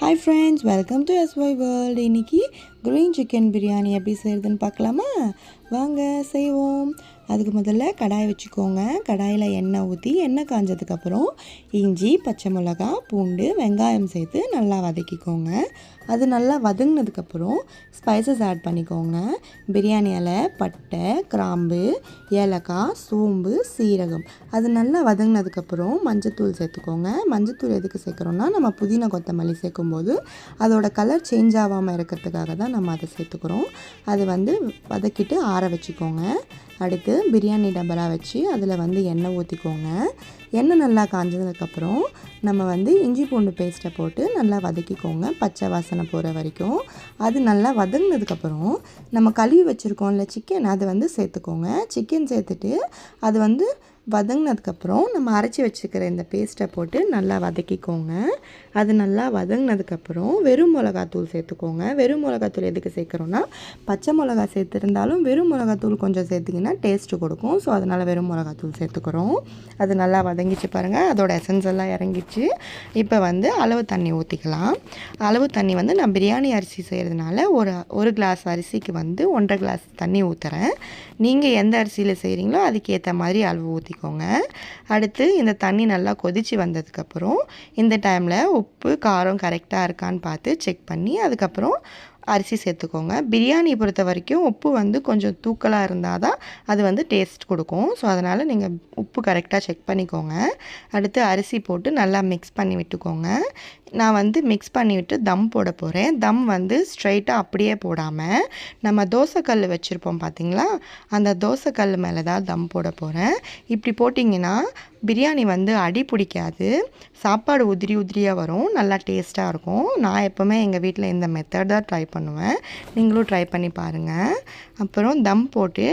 Hi friends, welcome to SY World. இன்னைக்கு green chicken biryani எப்படி செய்யறதுன்னு பார்க்கலாமா? வாங்க செய்வோம். அதுக்கு முதல்ல கடாய் வச்சுக்கோங்க. கடாயில் எண்ணெய் ஊற்றி எண்ணெய் காஞ்சதுக்கு அப்புறம் இஞ்சி, பச்சை மிளகாய், பூண்டு, வெங்காயம் சேர்த்து நல்லா வதக்கிக்கோங்க. அது நல்லா வதங்கினதுக்கு அப்புறம் ஸ்பைசஸ் ஆட் பண்ணிக்கோங்க. பிரியாணி இலை, பட்டை, கிராம்பு, ஏலக்காய், சோம்பு, சீரகம். அது நல்லா வதங்கினதுக்கு அப்புறம் மஞ்சத்தூள் சேர்த்துக்கோங்க. மஞ்சத்தூள் எதுக்கு சேர்க்குறோன்னா நம்ம புதினா கொத்தமல்லி சேர்க்கும்போது அதோட கலர் சேஞ்ச் ஆகாமல் இருக்கிறதுக்காக தான் நம்ம அதை சேர்த்துக்கிறோம். அது வதக்கிட்டு ஆற வச்சுக்கோங்க. அடுத்து பிரியாணி டபரா வச்சு அதில் எண்ணெய் ஊற்றிக்கோங்க. எண்ணெய் நல்லா காஞ்சதுக்கப்புறம் நம்ம இஞ்சி பூண்டு பேஸ்ட்டை போட்டு நல்லா வதக்கிக்கோங்க, பச்சை வாசனை போகிற வரைக்கும். அது நல்லா வதங்கினதுக்கப்புறம் நம்ம கழுவி வச்சுருக்கோம்ல சிக்கன், அதை சேர்த்துக்கோங்க. சிக்கன் சேர்த்துட்டு அது வதங்கினதுக்கப்புறம் நம்ம அரைச்சி வச்சுக்கிற இந்த பேஸ்ட்டை போட்டு நல்லா வதக்கிக்கோங்க. அது நல்லா வதங்கினதுக்கப்புறம் வெறும் மிளகாத்தூள் சேர்த்துக்கோங்க. வெறும் மிளகாத்தூள் எதுக்கு சேர்க்குறோன்னா பச்சை மிளகா சேர்த்துருந்தாலும் வெறும் மிளகாத்தூள் கொஞ்சம் சேர்த்திங்கன்னா டேஸ்ட்டு கொடுக்கும். ஸோ அதனால் வெறும் மிளகாத்தூள் சேர்த்துக்கிறோம். அது நல்லா வதங்கிச்சு பாருங்கள், அதோட எசன்ஸ் எல்லாம் இறங்கிச்சு. இப்போ அளவு தண்ணி ஊற்றிக்கலாம். அளவு தண்ணி நான் பிரியாணி அரிசி செய்கிறதுனால ஒரு கிளாஸ் அரிசிக்கு 1.5 கிளாஸ் தண்ணி ஊற்றுறேன். நீங்கள் எந்த அரிசியில் செய்கிறீங்களோ அதுக்கேற்ற மாதிரி அளவு ஊற்றிக்கோங்க. அடுத்து இந்த தண்ணி நல்லா கொதித்து வந்ததுக்கப்புறம் இந்த டைமில் உப்பு காரம் கரெக்டாக இருக்கான்னு பார்த்து செக் பண்ணி அதுக்கப்புறம் அரிசி சேர்த்துக்கோங்க. பிரியாணி பொறுத்த வரைக்கும் உப்பு கொஞ்சம் தூக்கலாக இருந்தால் தான் அது டேஸ்ட் கொடுக்கும். ஸோ அதனால் நீங்கள் உப்பு கரெக்டாக செக் பண்ணிக்கோங்க. அடுத்து அரிசி போட்டு நல்லா மிக்ஸ் பண்ணி விட்டுக்கோங்க. நான் மிக்ஸ் பண்ணிவிட்டு தம் போட போகிறேன். தம் ஸ்ட்ரைட்டாக அப்படியே போடாமல் நம்ம தோசைக்கல் வச்சுருப்போம் பார்த்திங்களா, அந்த தோசைக்கல் மேலே தான் தம் போட போகிறேன். இப்படி போட்டிங்கன்னா பிரியாணி அடி பிடிக்காது, சாப்பாடு உதிரி உதிரியாக வரும், நல்லா டேஸ்ட்டாக இருக்கும். நான் எப்போவுமே எங்கள் வீட்டில் இந்த மெத்தட் தான் ட்ரை பண்ணுவேன். நீங்களும் ட்ரை பண்ணி பாருங்கள். அப்புறம் தம் போட்டு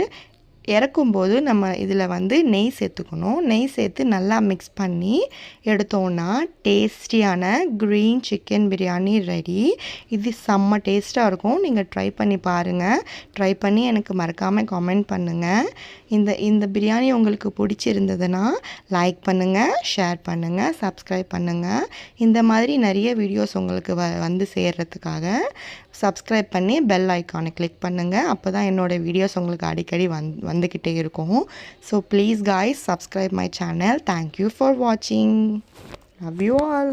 இறக்கும்போது நம்ம இதில் நெய் சேர்த்துக்கணும். நெய் சேர்த்து நல்லா மிக்ஸ் பண்ணி எடுத்தோன்னா டேஸ்டியான க்ரீன் சிக்கன் பிரியாணி ரெடி. இது செம்ம டேஸ்ட்டாக இருக்கும். நீங்கள் ட்ரை பண்ணி பாருங்கள். ட்ரை பண்ணி எனக்கு மறக்காமல் கமெண்ட் பண்ணுங்கள். இந்த பிரியாணி உங்களுக்கு பிடிச்சிருந்ததுன்னா லைக் பண்ணுங்கள், ஷேர் பண்ணுங்கள், சப்ஸ்கிரைப் பண்ணுங்கள். இந்த மாதிரி நிறைய வீடியோஸ் உங்களுக்கு சேர்கிறதுக்காக சப்ஸ்கிரைப் பண்ணி பெல் ஐக்கானை கிளிக் பண்ணுங்கள். அப்போ தான் என்னோடய வீடியோஸ் உங்களுக்கு அடிக்கடி வந்துக்கிட்டே இருக்கும். So please guys, subscribe my channel. Thank you for வாட்சிங். Love you all.